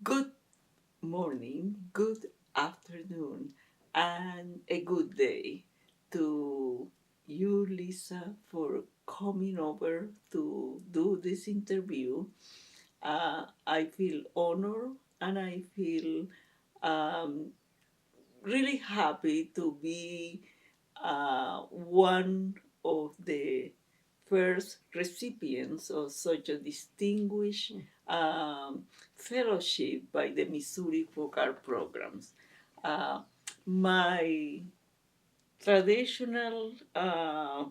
Good morning, good afternoon, and a good day to you, Lisa, for coming over to do this interview. I feel honored and I feel um, really happy to be one of the first recipients of such a distinguished fellowship by the Missouri Folk Art Programs. Uh, my traditional uh,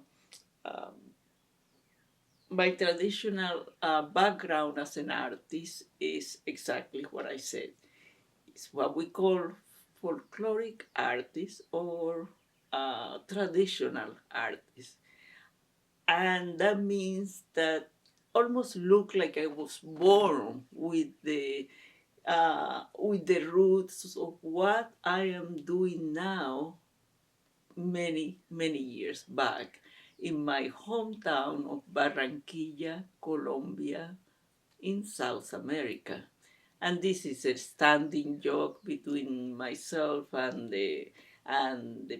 background as an artist is exactly what I said. It's what we call folkloric artist or traditional artist. And that means that almost look like I was born with the roots of what I am doing now many years back in my hometown of Barranquilla, Colombia, in South America. And this is a standing joke between myself and the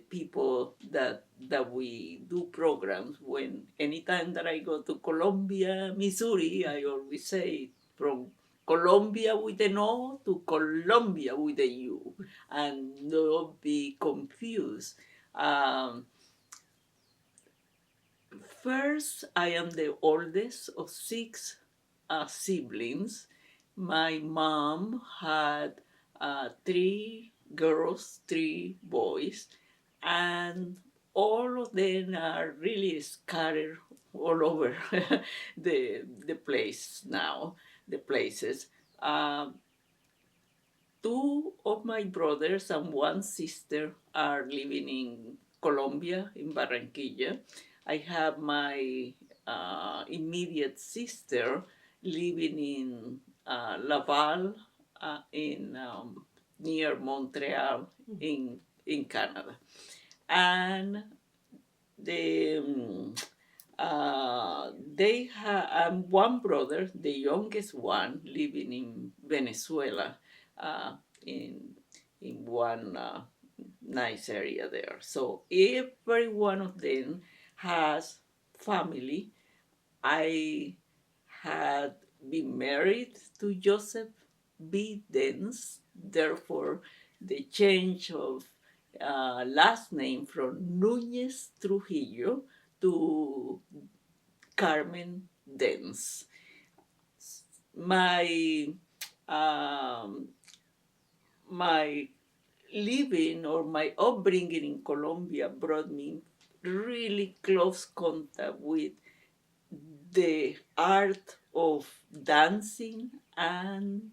people that we do programs. When anytime that I go to Colombia, Missouri, I always say from Colombia with an O to Colombia with a U, and don't be confused. Um, First, I am the oldest of six siblings. My mom had three girls, three boys, and all of them are really scattered all over the place now, the places. Um, Two of my brothers and one sister are living in Colombia, in Barranquilla. I have my immediate sister living in Laval, in near Montreal, in Canada, and the they have one brother, the youngest one, living in Venezuela, uh, in one nice area there. So every one of them has family. I had been married to Joseph B. Dence, therefore the change of last name from Núñez Trujillo to Carmen Dence. My um, my living or my upbringing in Colombia brought me really close contact with the art of dancing and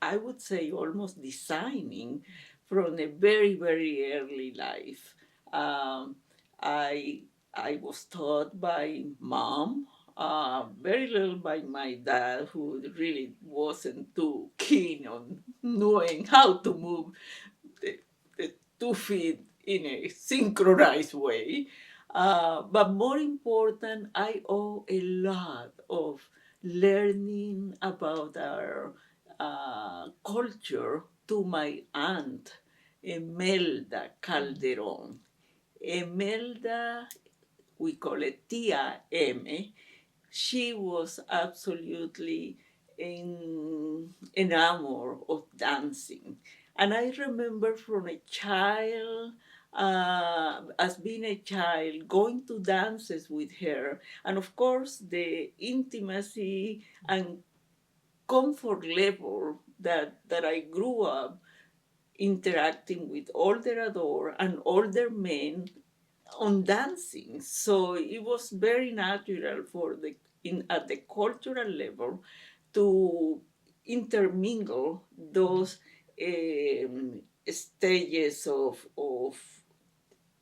I would say almost designing from a very early life. Um, I I was taught by mom, very little by my dad, who really wasn't too keen on knowing how to move the, the 2 feet in a synchronized way. But more important, I owe a lot of learning about our culture to my aunt, Emelda Calderon. Emelda, we call it Tia M. She was absolutely enamored of dancing. And I remember from a child, as being a child, going to dances with her. And of course, the intimacy and comfort level that I grew up interacting with older adult and older men on dancing. So it was very natural for the in at the cultural level to intermingle those stages of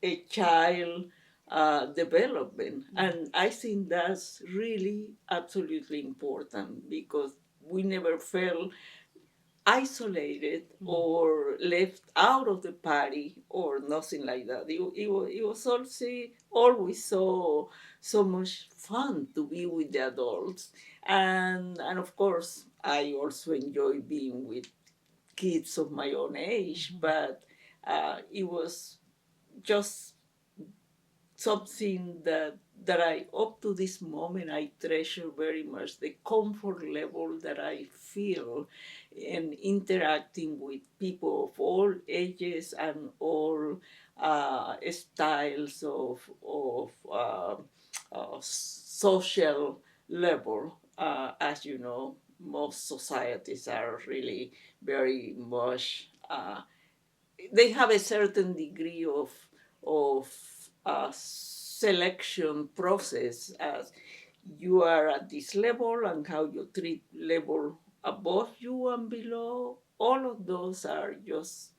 a child development. And I think that's really absolutely important because we never felt isolated or left out of the party or nothing like that. It was also always so much fun to be with the adults, and of course I also enjoy being with kids of my own age, but it was just something that I, up to this moment, I treasure very much, the comfort level that I feel in interacting with people of all ages and all styles of social level. As you know, most societies are really very much they have a certain degree of selection process as you are at this level and how you treat level above you and below. All of those are just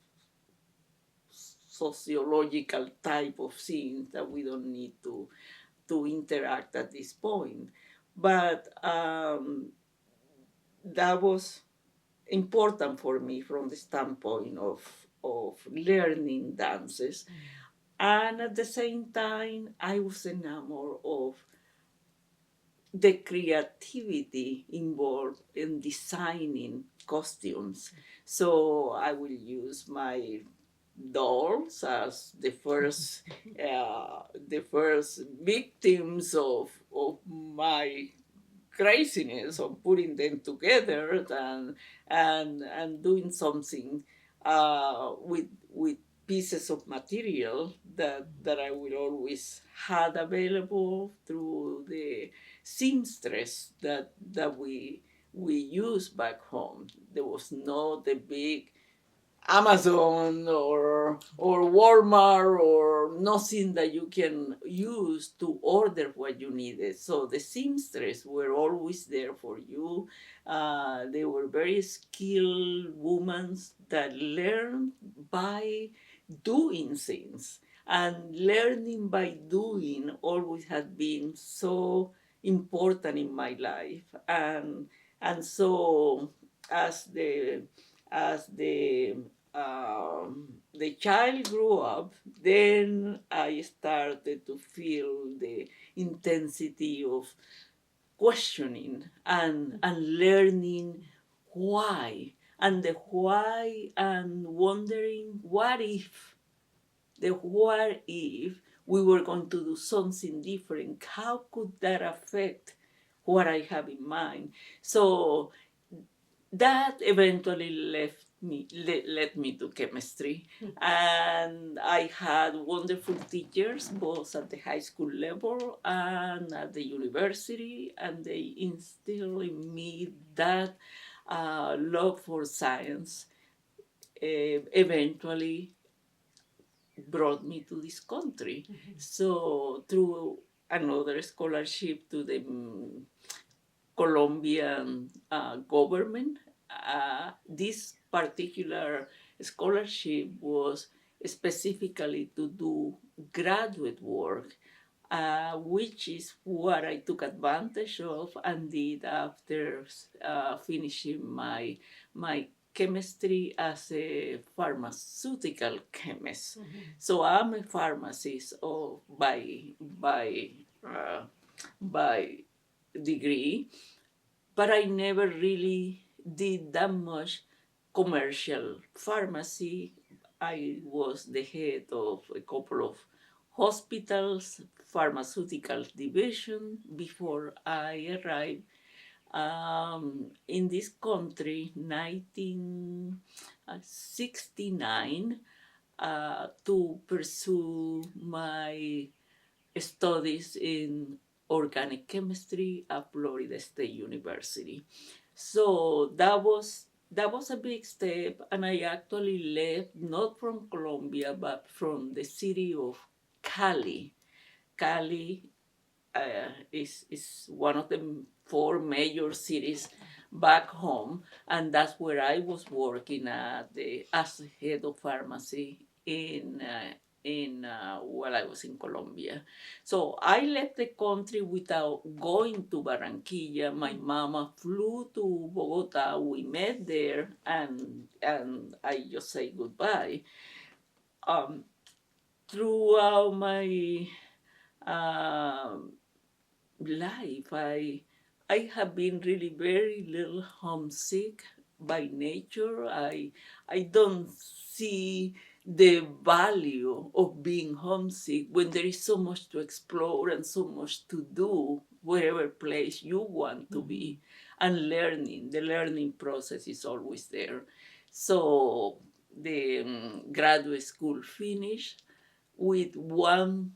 sociological type of things that we don't need to interact at this point. But that was important for me from the standpoint of learning dances. And at the same time, I was enamored of the creativity involved in designing costumes. So I will use my dolls as the first victims of my craziness of putting them together and doing something with pieces of material that I will always had available through the seamstress that we use back home. There was not the big Amazon or Walmart or nothing that you can use to order what you needed. So the seamstress were always there for you. They were very skilled women that learned by doing things. And learning by doing always had been so important in my life. And so as the as the child grew up, then I started to feel the intensity of questioning and learning why. And the why and wondering what if we were going to do something different? How could that affect what I have in mind? So that eventually led me to chemistry, and I had wonderful teachers both at the high school level and at the university, and they instilled in me that love for science. Eventually brought me to this country. So through another scholarship to the Colombian government. This particular scholarship was specifically to do graduate work, which is what I took advantage of and did after finishing my chemistry as a pharmaceutical chemist. So I'm a pharmacist uh, by degree, but I never really did that much commercial pharmacy. I was the head of a couple of hospitals, pharmaceutical division before I arrived in this country 1969 to pursue my studies in organic chemistry at Florida State University. So that was a big step, and I actually left not from Colombia but from the city of Cali. Cali is one of the four major cities back home, and that's where I was working as head of pharmacy while I was in Colombia. So I left the country without going to Barranquilla. My mama flew to Bogota. We met there, and I just say goodbye. Um, Throughout my um life, I have been really very little homesick by nature. I don't see the value of being homesick when there is so much to explore and so much to do wherever place you want to be. And the learning process is always there. So the graduate school finished with one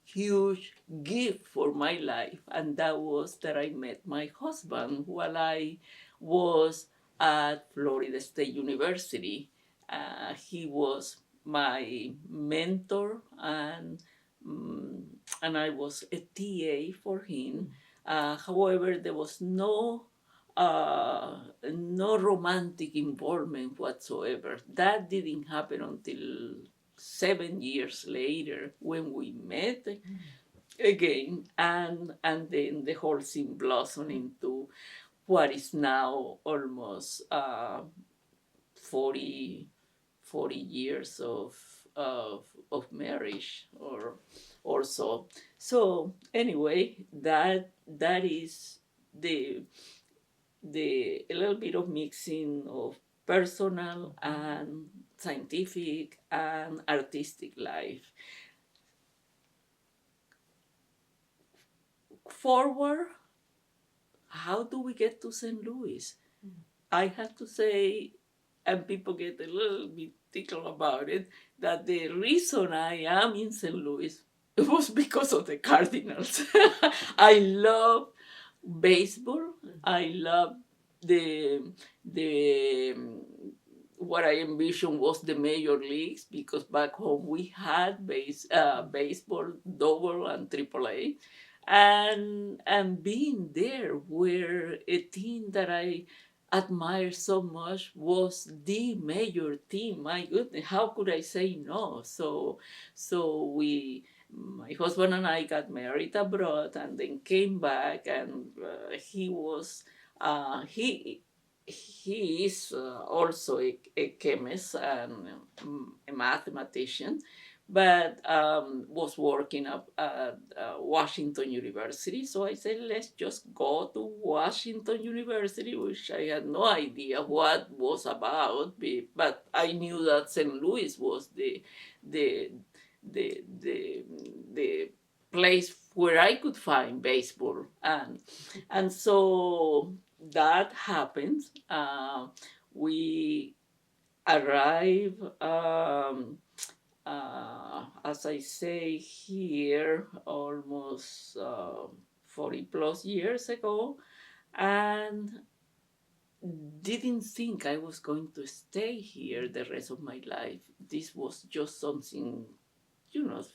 huge gift for my life, and that was that I met my husband while I was at Florida State University. He was my mentor, mm, and I was a TA for him. However, there was no romantic involvement whatsoever. That didn't happen until 7 years later when we met again, and then the whole thing blossomed into what is now almost 40, 40 years of marriage or so. So anyway, that is the a little bit of mixing of personal and scientific and artistic life. Forward, how do we get to St. Louis? I have to say, and people get a little bit tickled about it, that the reason I am in St. Louis it was because of the Cardinals. I love baseball. I love the what I envisioned was the major leagues, because back home we had baseball, double and triple A, and being there where a team that I admire so much was the major team. My goodness, how could I say no? So my husband and I got married abroad and then came back, and he is also a chemist and a mathematician, but was working up at Washington University. So I said, let's just go to Washington University, which I had no idea what was about, but I knew that St. Louis was the the the place where I could find baseball, and so that happened. We arrive, as I say here, almost 40 plus years ago, and didn't think I was going to stay here the rest of my life. This was just something,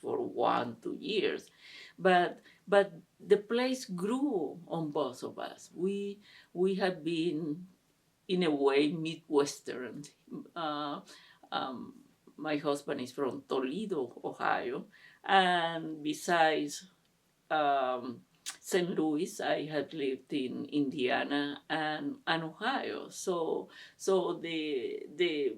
for 1 2 years, but the place grew on both of us. We have been, in a way, Midwestern. Uh, um, my husband is from Toledo, Ohio, and besides St. Louis, I had lived in Indiana and Ohio. So the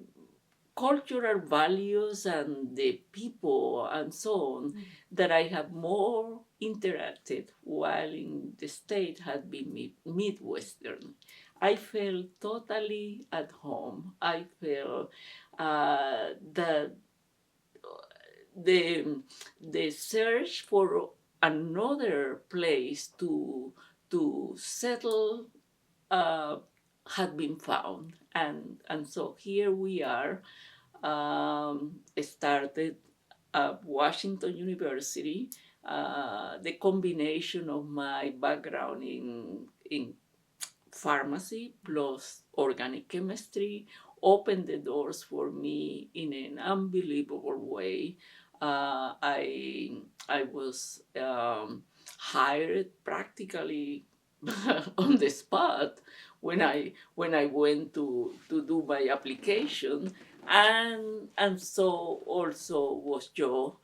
cultural values and the people and so on that I have more interacted while in the state had been Midwestern. I felt totally at home. I felt that the search for another place to settle uh, had been found, and so here we are. Started at Washington University. The combination of my background in pharmacy plus organic chemistry opened the doors for me in an unbelievable way. I was hired practically on the spot when I went to do my application, and so also was Joe.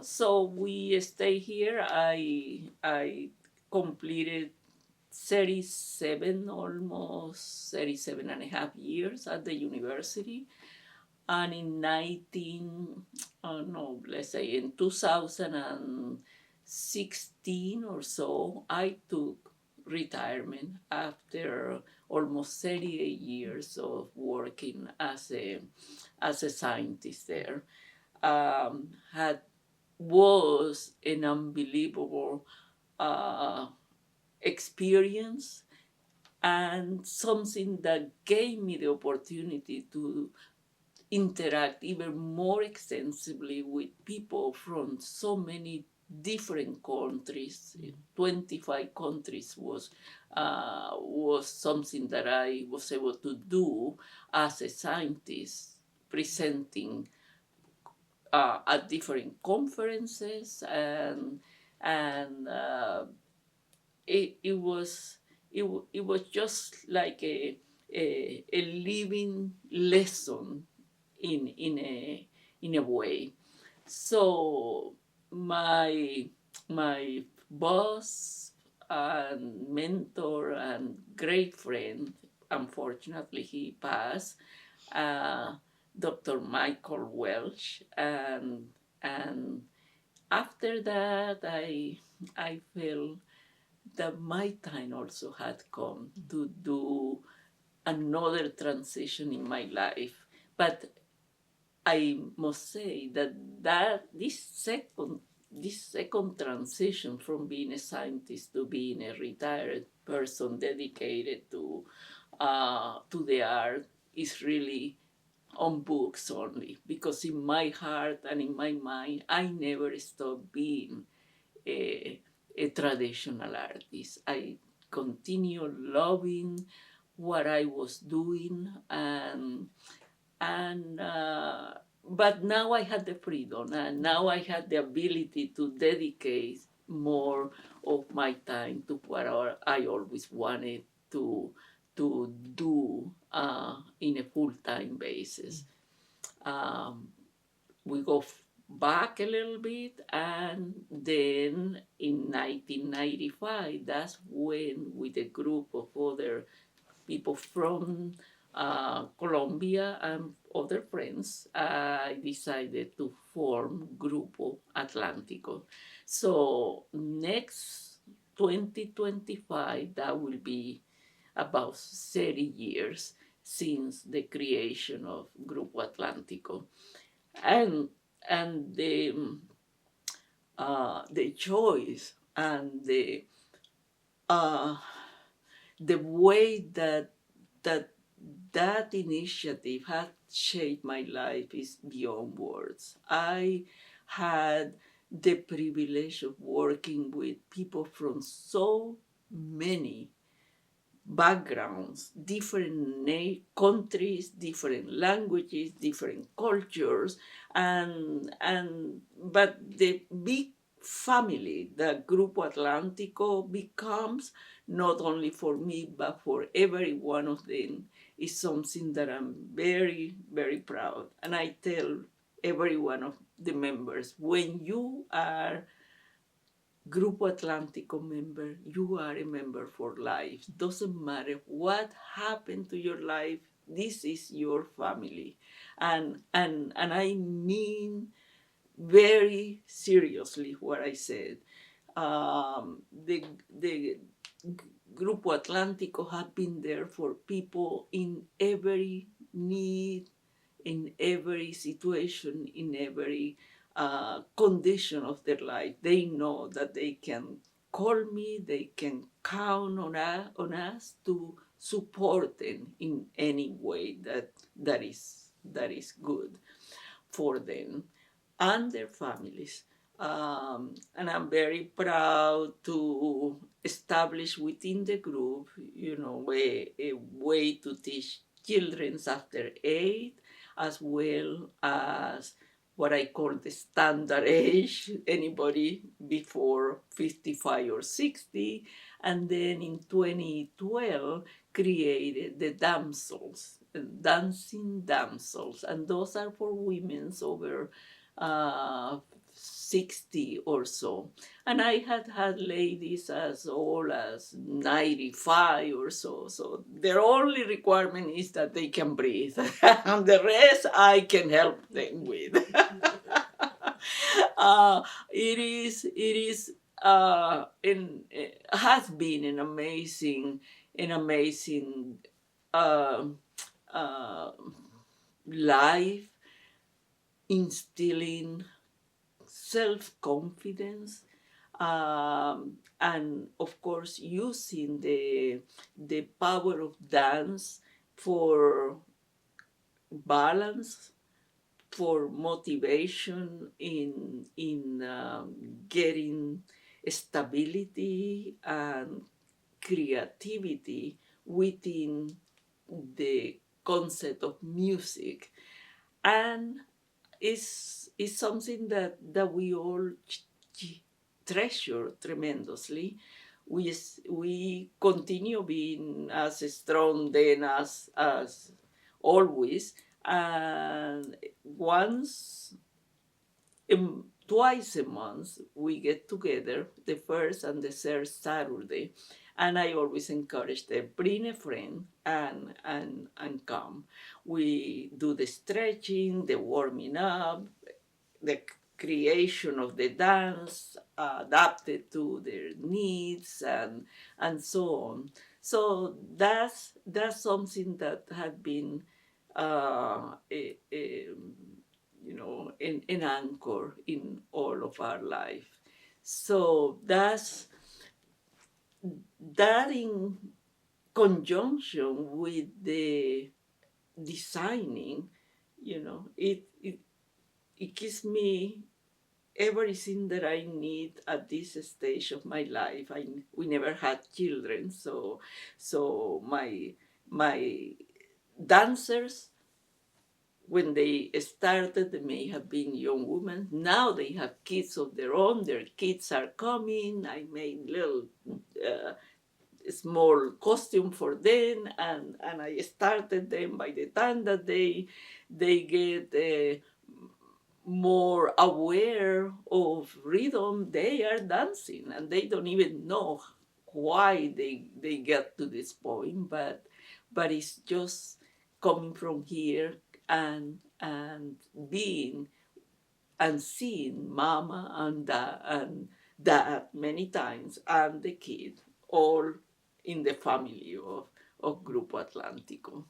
So we stay here. I completed 37, almost 37 and a half years at the university. And in 19, no, let's say in 2016 or so, I took retirement after almost 38 years of working as a scientist there. Had was an unbelievable experience, and something that gave me the opportunity to interact even more extensively with people from so many different countries. 25 countries was something that I was able to do as a scientist, presenting at different conferences, and it was it was just like a living lesson in a way. So my boss and mentor and great friend, unfortunately he passed, uh, Dr. Michael Welch, and after that I felt that my time also had come to do another transition in my life. But I must say that this second transition from being a scientist to being a retired person dedicated to the art is really on books only, because in my heart and in my mind I never stopped being a, a traditional artist. I continue loving what I was doing, and but now I had the freedom, and now I had the ability to dedicate more of my time to what I always wanted to do in a full-time basis. Um, we go back a little bit, and then in 1995, that's when, with a group of other people from Colombia and other friends, I decided to form Grupo Atlántico. So next 2025, that will be about 30 years since the creation of Grupo Atlántico. And the choice and uh, the way that that initiative had shaped my life is beyond words. I had the privilege of working with people from so many backgrounds, different countries, different languages, different cultures, and but the big family that Grupo Atlántico becomes, not only for me but for every one of them, is something that I'm very, very proud. And I tell every one of the members, when you are Grupo Atlántico member, you are a member for life. Doesn't matter what happened to your life, this is your family. And I mean very seriously what I said. The Grupo Atlántico have been there for people in every need, in every situation, in every condition of their life. They know that they can call me, they can count on us to support them in any way that is good for them and their families. And I'm very proud to establish within the group, a way to teach children after 8, as well as what I call the standard age, anybody before 55 or 60. And then in 2012, created the Damsels, Dancing Damsels. And those are for women over 60 or so. And I had ladies as old as 95 or so. So their only requirement is that they can breathe. And the rest I can help them with. It is has been an amazing uh, uh, life, instilling self-confidence, and of course using the power of dance for balance, for motivation in getting stability and creativity within the concept of music. And is something that we all treasure tremendously. We continue being as strong then as always, and twice a month we get together, the first and the third Saturday, and I always encourage them, bring a friend and come. We do the stretching, the warming up, the creation of the dance adapted to their needs, and so on. So that's something that had been a an anchor in all of our life. So that in conjunction with the designing, it gives me everything that I need at this stage of my life. We never had children, so my dancers, when they started, they may have been young women. Now they have kids of their own. Their kids are coming. I made little uh, small costume for them, and I started them. By the time that they get more aware of rhythm, they are dancing, and they don't even know why they get to this point, but it's just coming from here and being and seeing mama and dad many times, and the kid, all in the family of Grupo Atlántico.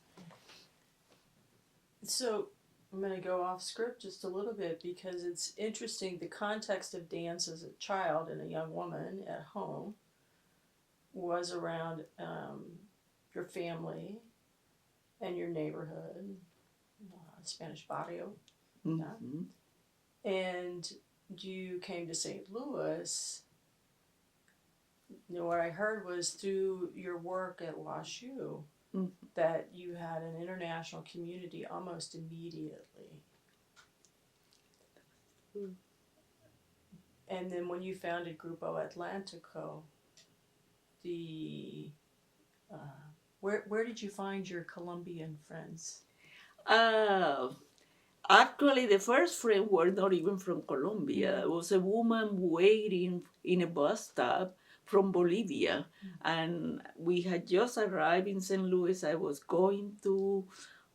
So I'm going to go off script just a little bit because it's interesting. The context of dance as a child and a young woman at home was around your family and your neighborhood, Spanish barrio. Mm-hmm. And you came to St. Louis. What I heard was through your work at WashU that you had an international community almost immediately. And then when you founded Grupo Atlántico, the where did you find your Colombian friends? Uh, Actually, the first friend were not even from Colombia. It was a woman waiting in a bus stop from Bolivia. And we had just arrived in St. Louis. I was going to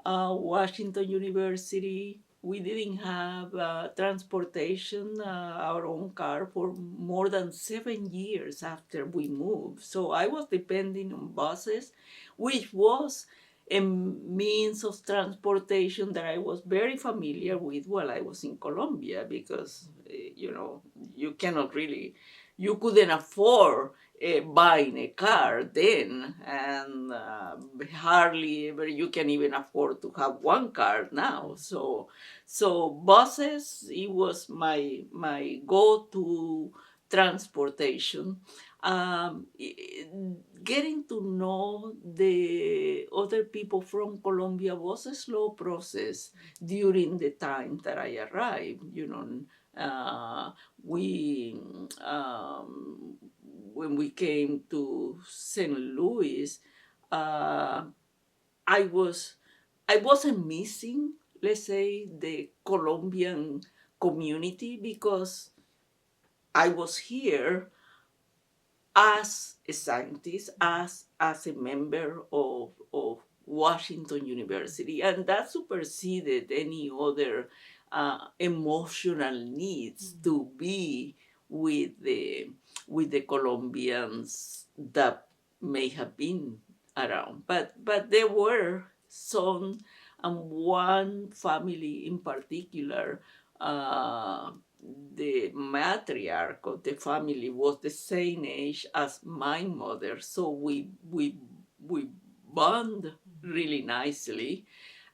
Washington University. We didn't have transportation, our own car, for more than 7 years after we moved. So I was depending on buses, which was a means of transportation that I was very familiar with while I was in Colombia, because you cannot really, you couldn't afford buying a car then, and hardly ever you can even afford to have one car now. So buses, it was my go-to transportation. um, Getting to know the other people from Colombia was a slow process during the time that I arrived. We when we came to St. Louis, uh, I was I wasn't missing, let's say, the Colombian community, because I was here as a scientist, as a member of Washington University, and that superseded any other emotional needs to be with with the Colombians that may have been around. But there were some, and one family in particular, uh, the matriarch of the family was the same age as my mother, so we bond really nicely,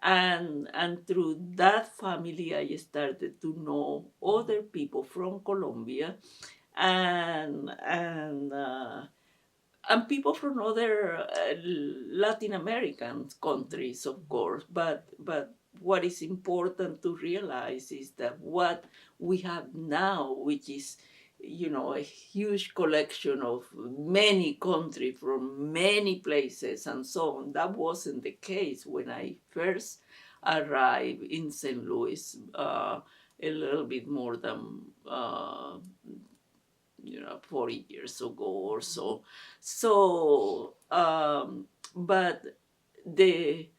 and through that family I started to know other people from Colombia, and and uh, and people from other Latin American countries, of course. But what is important to realize is that what we have now, which is, a huge collection of many countries from many places and so on, that wasn't the case when I first arrived in St. Louis, a little bit more than 40 years ago or so. So, but the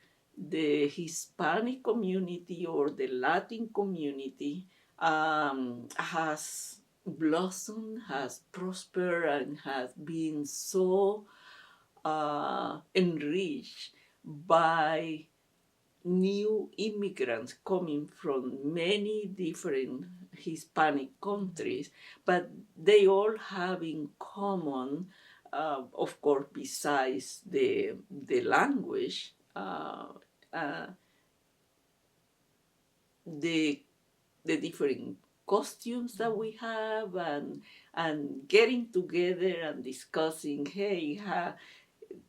the Hispanic community or the Latin community has blossomed, has prospered, and has been so enriched by new immigrants coming from many different Hispanic countries, but they all have in common, of course, besides the language, uh, the the different costumes that we have, and getting together and discussing, hey,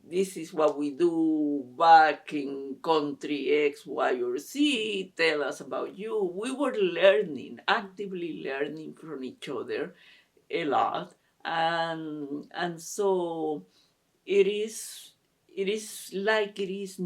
this is what we do back in country X, Y, or Z. Tell us about you. We were learning, actively learning from each other a lot, and so it is it is like it is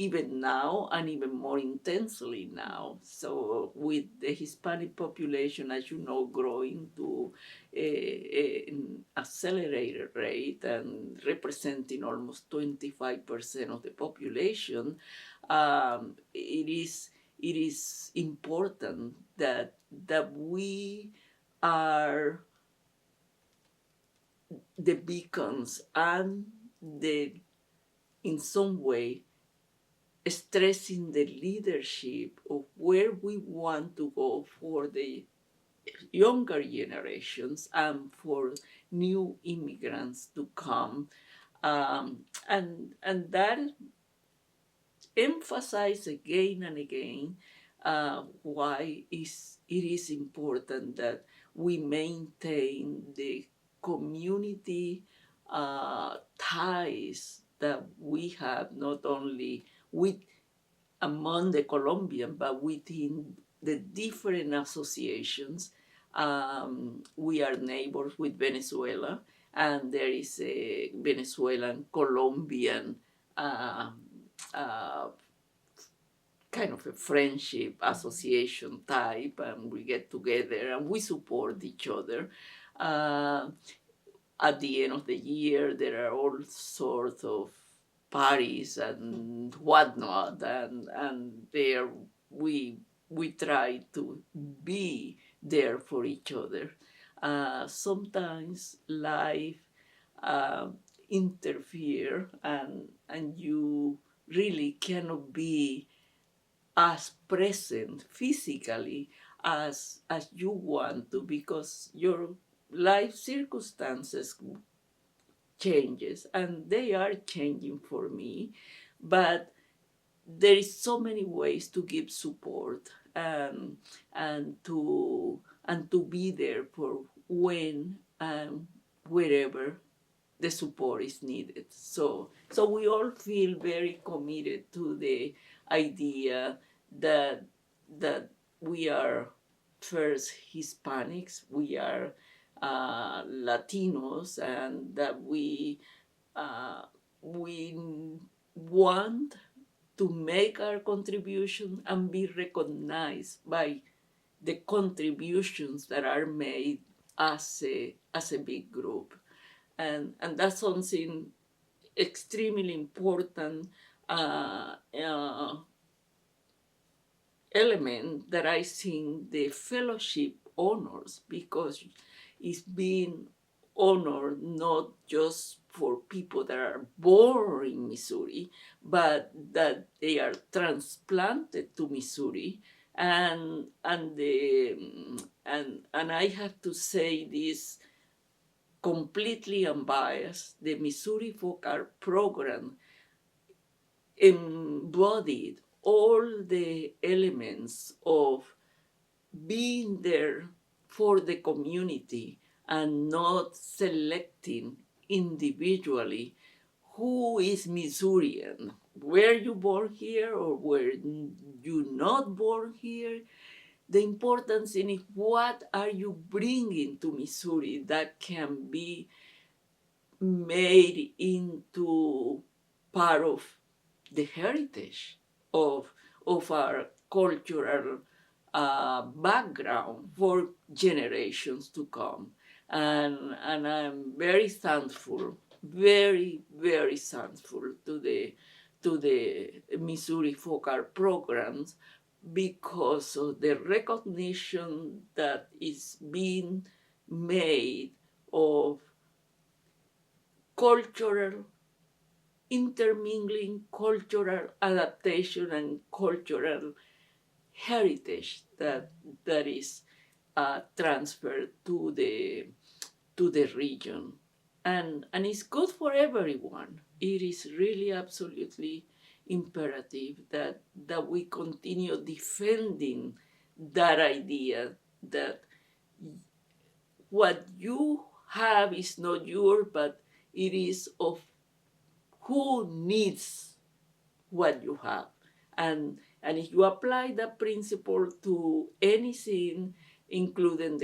even now, and even more intensely now. So with the Hispanic population, as you know, growing to an accelerated rate and representing almost 25% of the population, it is important that we are the beacons, and the in some way stressing the leadership of where we want to go for the younger generations and for new immigrants to come, and that emphasize again and again why it is important that we maintain the community ties that we have, not only with among the Colombian, but within the different associations. We are neighbors with Venezuela, and there is a Venezuelan Colombian uh, uh, kind of a friendship association type, and we get together and we support each other. Uh, at the end of the year, there are all sorts of parties and whatnot, and there we try to be there for each other. Sometimes life uh, interfere, and you really cannot be as present physically as you want to, because your life circumstances changes, and they are changing for me. But there is so many ways to give support, and to be there for when and wherever the support is needed. So we all feel very committed to the idea that that we are first Hispanics, we are Latinos, and that we want to make our contribution and be recognized by the contributions that are made as a big group, and that's something extremely important element that I think the fellowship honors, because it's been honor not just for people that are born in Missouri, but that they are transplanted to Missouri. And I have to say this completely unbiased. The Missouri Folk Art Program embodied all the elements of being there for the community and not selecting individually who is Missourian. Were you born here or were you not born here? The importance in it, what are you bringing to Missouri that can be made into part of the heritage of, of our cultural background for generations to come. And I'm very thankful, very, very thankful to the Missouri Folk Art programs because of the recognition that is being made of cultural intermingling, cultural adaptation, and cultural heritage that is transferred to the region, and it's good for everyone. It is really absolutely imperative that we continue defending that idea that what you have is not yours, but it is of who needs what you have. And if you apply that principle to anything, including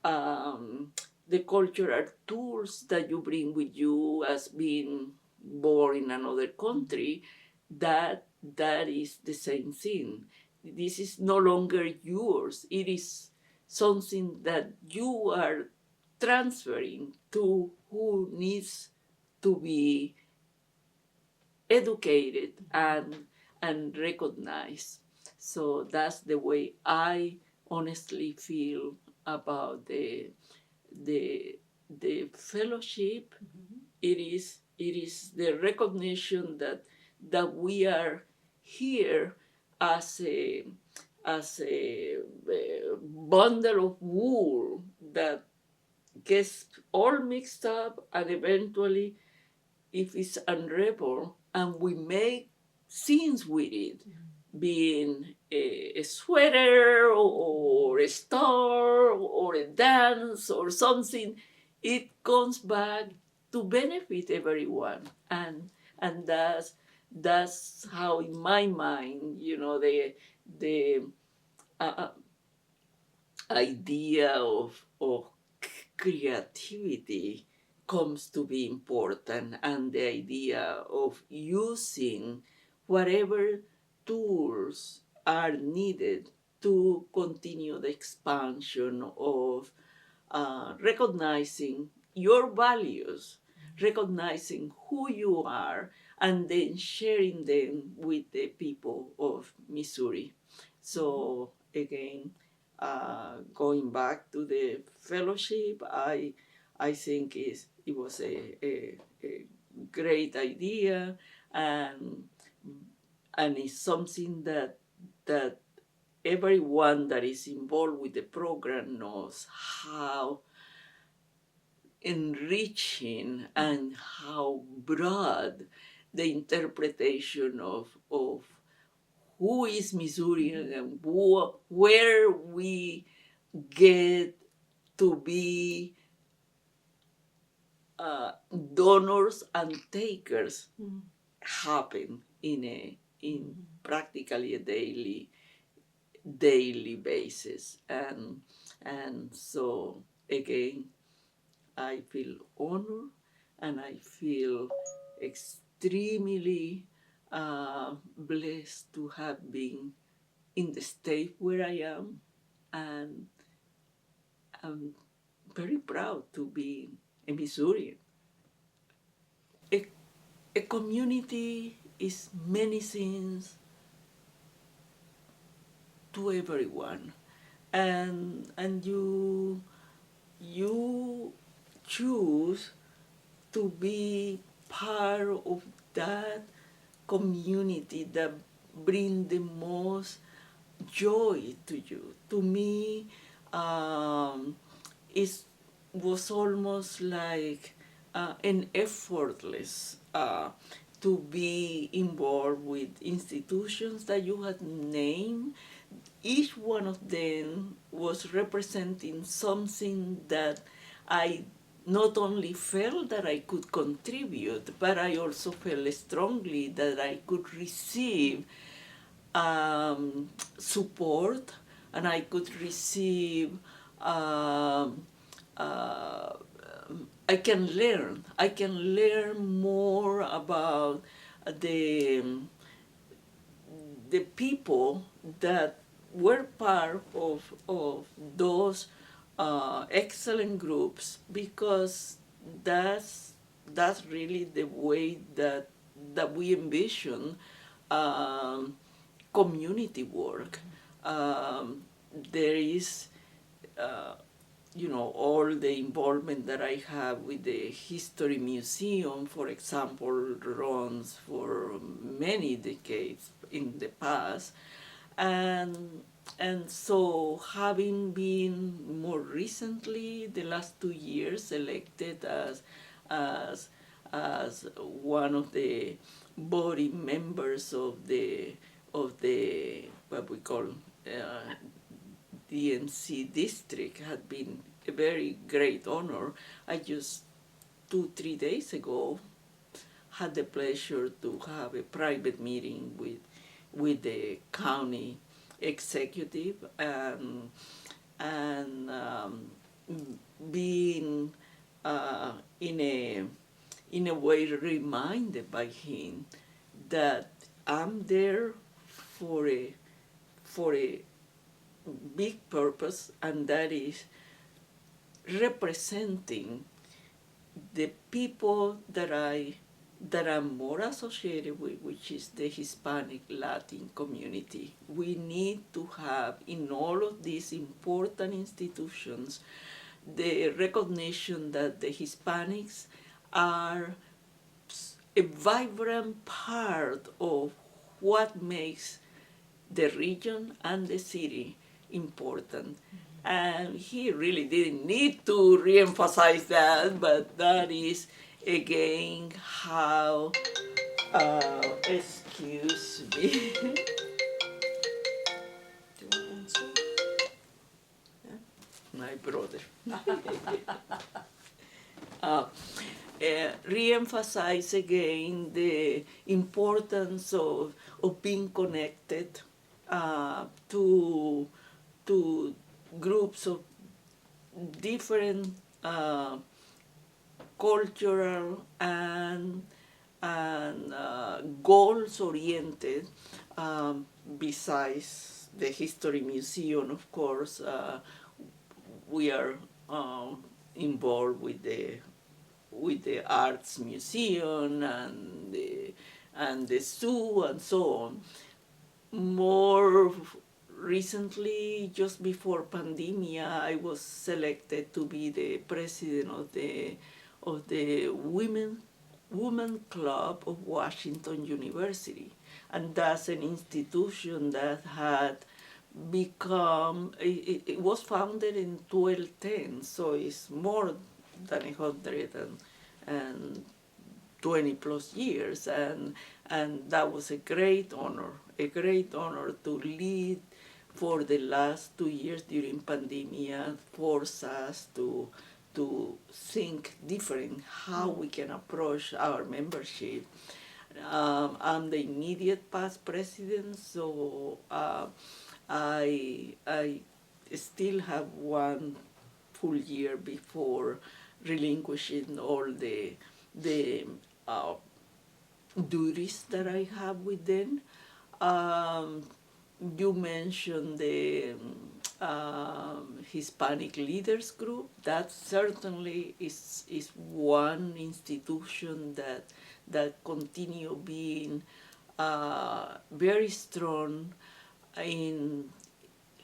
um, the cultural tools that you bring with you as being born in another country, that is the same thing. This is no longer yours. It is something that you are transferring to who needs to be educated and recognized. So that's the way I honestly feel about the the fellowship. It is the recognition that we are here as a bundle of wool that gets all mixed up, and eventually, if it's unraveled and we make scenes with it, being a sweater or a star or a dance or something, it comes back to benefit everyone. And that's how, in my mind, the uh, idea of creativity comes to be important, and the idea of using whatever tools are needed to continue the expansion of recognizing your values, recognizing who you are, and then sharing them with the people of Missouri. So again, going back to the fellowship, I think it was a great idea, and it's something that everyone that is involved with the program knows how enriching and how broad the interpretation of who is Missourian and where we get to be donors and takers happen in practically a daily basis. And so again, I feel honored, and I feel extremely blessed to have been in the state where I am, and I'm very proud to be a Missourian. A, a community is many things to everyone, and you choose to be part of that community that bring the most joy to you. To me, it was almost like an effortless to be involved with institutions that you had named. Each one of them was representing something that I not only felt that I could contribute, but I also felt strongly that I could receive support, and I could receive uh, I can learn. I can learn more about the the people that were part of those excellent groups, because that's that's really the way that we envision um, community work. Um, there is all the involvement that I have with the History Museum, for example, runs for many decades in the past. And and so, having been more recently, the last 2 years, elected as as one of the body members of the what we call DNC district, had been a very great honor. I just 2 3 days ago had the pleasure to have a private meeting with the county executive, and being in a way reminded by him that I'm there for a big purpose, and that is representing the people that I'm more associated with, which is the Hispanic Latin community. We need to have in all of these important institutions the recognition that the Hispanics are a vibrant part of what makes the region and the city important. And he really didn't need to reemphasize that, but that is again how, excuse me, Do you want to answer? my brother. uh, Re-emphasize again the importance of being connected to groups of different cultural and goals oriented. Besides the History Museum, of course, we are involved with the Arts Museum and the zoo and so on. More recently, just before pandemia, I was selected to be the president of the Women Club of Washington University, and that's an institution that had become. It was founded in 1210, so it's more than 120 plus years, and that was a great honor to lead for the last 2 years during pandemia. Force us to think different how we can approach our membership. I'm the immediate past president, so I still have one full year before relinquishing all the uh, duties that I have with them. Um, you mentioned the Hispanic Leaders Group. That certainly is one institution that continue being very strong in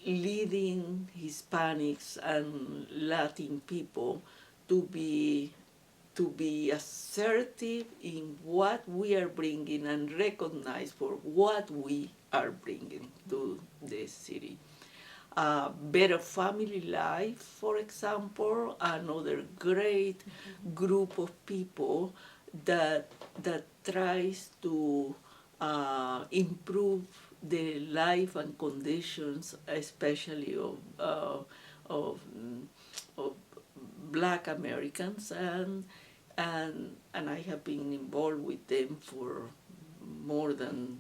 leading Hispanics and Latin people to be assertive in what we are bringing and recognize for what we are bringing to the city. Better Family Life, for example, another great group of people that tries to improve the life and conditions, especially of, of Black Americans, and I have been involved with them for more than,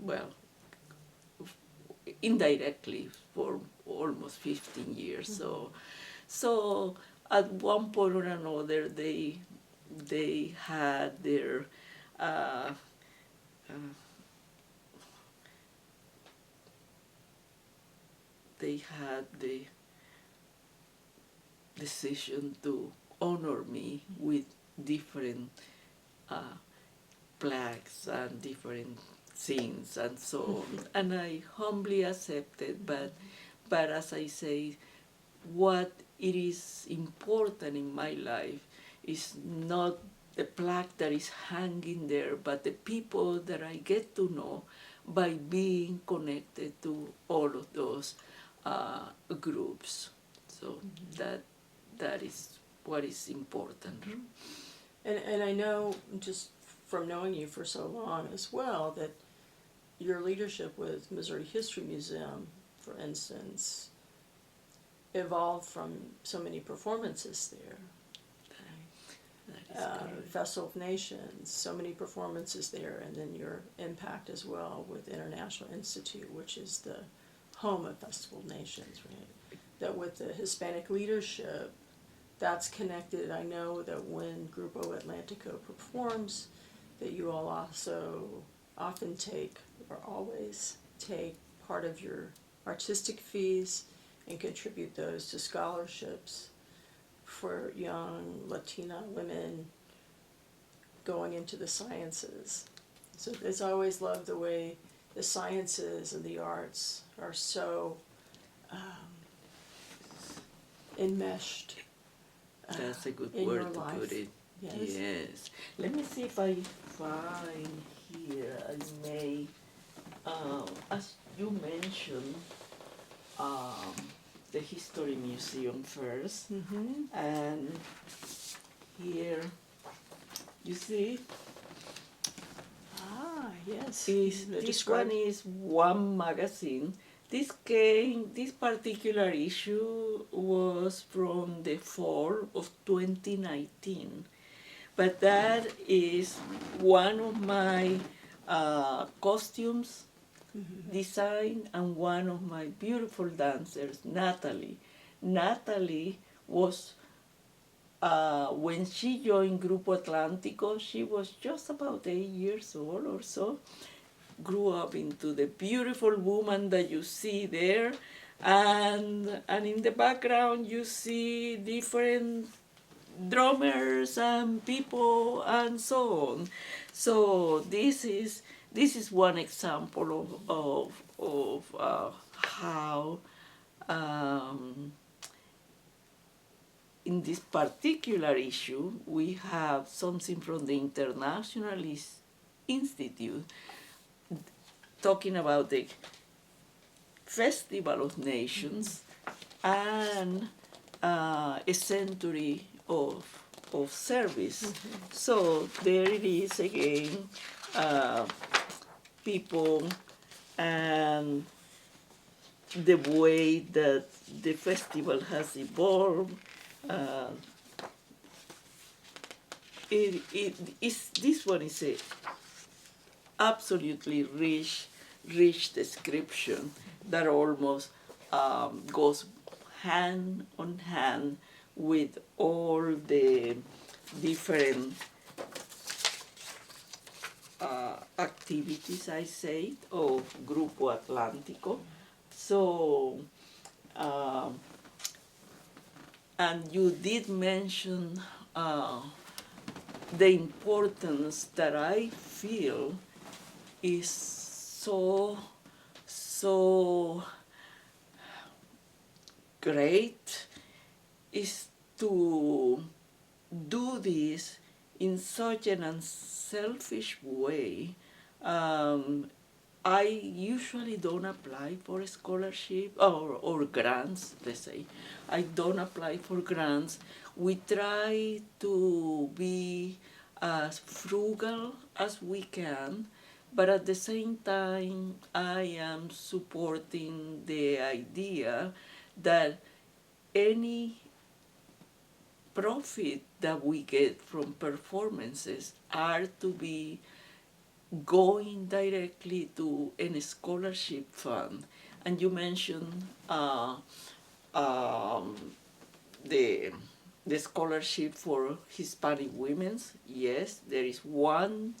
well, indirectly for almost 15 years. So at one point or another, they had their uh, uh, they had the decision to honor me with different uh, plaques and different things and so on. And I humbly accepted, but as I say, what it is important in my life is not the plaque that is hanging there, but the people that I get to know by being connected to all of those groups. So that is what is important. And I know just from knowing you for so long as well that your leadership with Missouri History Museum, for instance, evolved from so many performances there. Festival of Nations, so many performances there, and then your impact as well with International Institute, which is the home of Festival of Nations, right? That with the Hispanic leadership, that's connected. I know that when Grupo Atlántico performs, that you all also often take, or always take, part of your artistic fees and contribute those to scholarships for young Latina women going into the sciences. So it's always loved the way the sciences and the arts are so enmeshed. That's a good in word your to life. put it. Yes. Yes. Let me see if I find here. I may, as you mentioned, the History Museum first, and here, you see, Yes. this one is one magazine. This particular issue was from the fall of 2019. But that is one of my costumes design and one of my beautiful dancers, Natalie. Natalie was, when she joined Grupo Atlántico, she was just about 8 years old or so. Grew up into the beautiful woman that you see there, and in the background you see different drummers and people and so on. So this is one example of how in this particular issue we have something from the International Institute talking about the Festival of Nations and a century of service. So there it is again, people and the way that the festival has evolved. This one is a absolutely rich description that almost goes hand on hand with all the different activities, I say, of Grupo Atlántico. So, and you did mention the importance that I feel is so so great is to do this in such an unselfish way. Um, I usually don't apply for a scholarship or grants, let's say. I don't apply for grants. We try to be as frugal as we can, but at the same time, I am supporting the idea that any profit that we get from performances are to be going directly to a scholarship fund. And you mentioned um, the the scholarship for Hispanic women. Yes, there is one.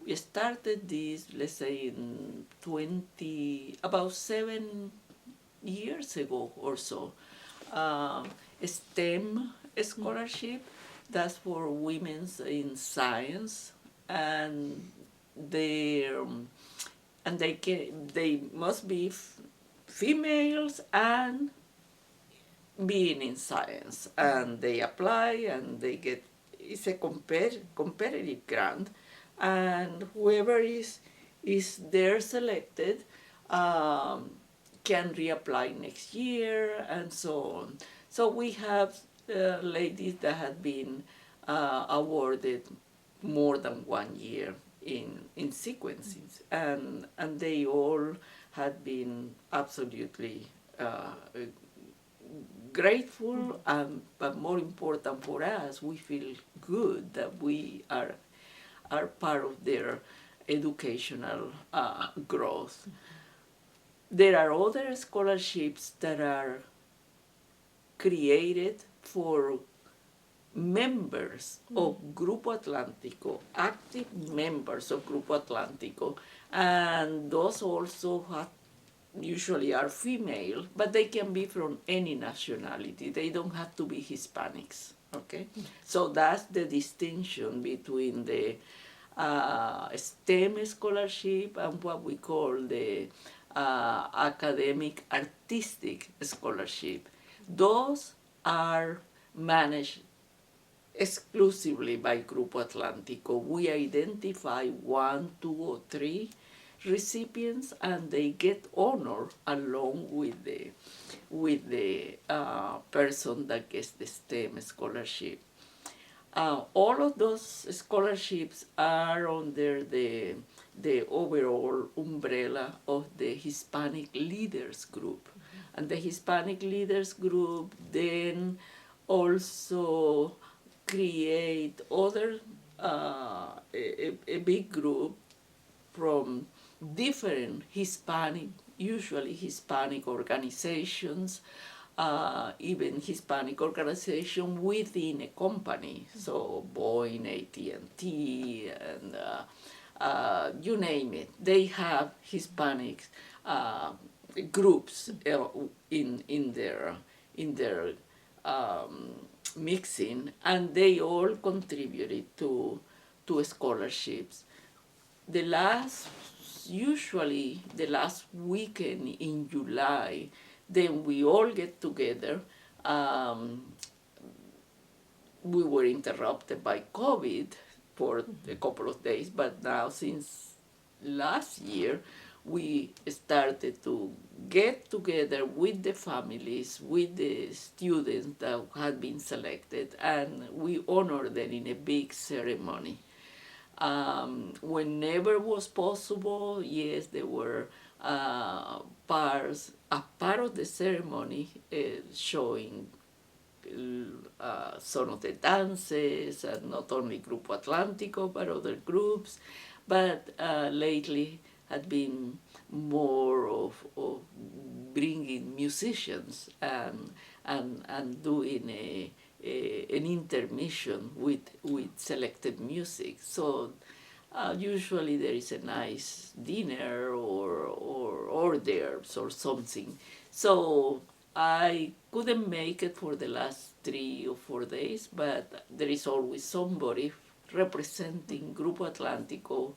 We started this, let's say, in about 7 years ago or so. A STEM scholarship that's for women in science, and they they must be females and being in science, and they apply and they get, it's a competitive grant, and whoever is there selected um, can reapply next year and so on. So we have ladies that have been awarded more than 1 year in sequences, and they all had been absolutely grateful, but more important for us, we feel good that we are part of their educational growth. There are other scholarships that are created for members of Grupo Atlántico, active members of Grupo Atlántico, and those also have, usually are female, but they can be from any nationality. They don't have to be Hispanics. Okay, so that's the distinction between the STEM scholarship and what we call the academic artistic scholarship. Those are managed exclusively by Grupo Atlántico. We identify 1, 2, or 3 recipients, and they get honored along with the person that gets the STEM scholarship. All of those scholarships are under the overall umbrella of the Hispanic Leaders Group. And the Hispanic Leaders Group then also create other, a big group from different Hispanic, usually Hispanic organizations, even Hispanic organization within a company. So Boeing, AT&T, and you name it. They have Hispanic groups in their mixing, and they all contributed to scholarships. The last, usually the last weekend in July, then we all get together. We were interrupted by COVID for a couple of days, but now since last year, we started to get together with the families, with the students that had been selected, and we honor them in a big ceremony. Whenever was possible, yes, there were a part of the ceremony showing some of the dances, and not only Grupo Atlántico, but other groups. But lately had been more of bringing musicians and doing an intermission with selected music. So usually there is a nice dinner or hors d'oeuvres or something. So I couldn't make it for the last 3 or 4 days, but there is always somebody representing Grupo Atlántico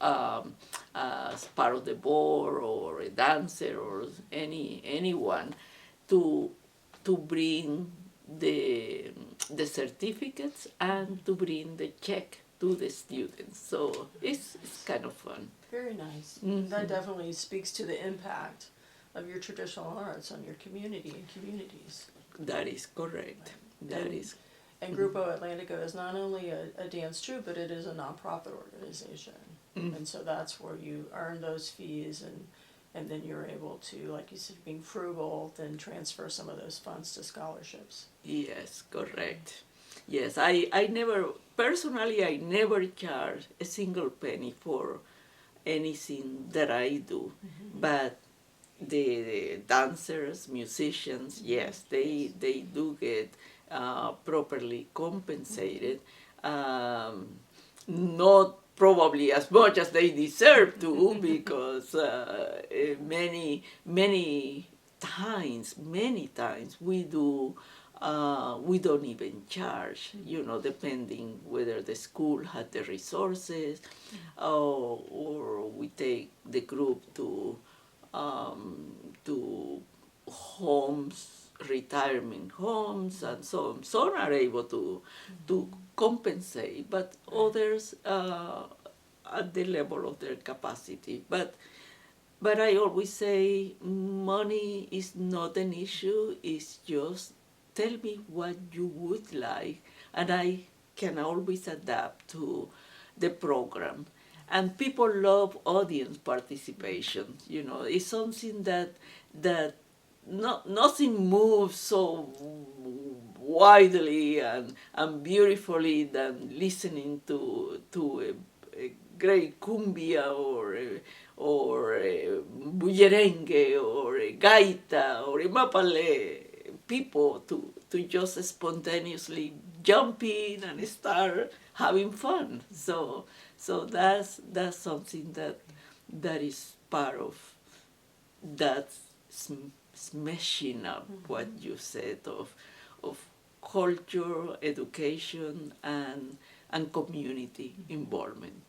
as part of the board or a dancer or anyone to bring the certificates and to bring the check to the students. So it's kind of fun. Very nice. Mhm. That definitely speaks to the impact of your traditional arts on your community and communities. That is correct. That And- is. And Grupo Atlántico is not only a dance troupe, but it is a nonprofit organization. Mm. And so that's where you earn those fees, and then you're able to, like you said, being frugal, then transfer some of those funds to scholarships. Yes, correct. Yes, I never, personally, I never charge a single penny for anything that I do. But the dancers, musicians, yes, they do get properly compensated. Not probably as much as they deserve to, because many times we don't even charge, depending whether the school had the resources, or we take the group to homes, retirement homes, and so on. Some are able to compensate, but others at the level of their capacity. But I always say money is not an issue. It's just tell me what you would like, and I can always adapt to the program. And people love audience participation. It's something that nothing moves so widely and beautifully than listening to a great cumbia or a bullerengue or a gaita or a mapale. People to just spontaneously jump in and start having fun. So that's something that is part of that smashing up what you said of culture, education, and community involvement.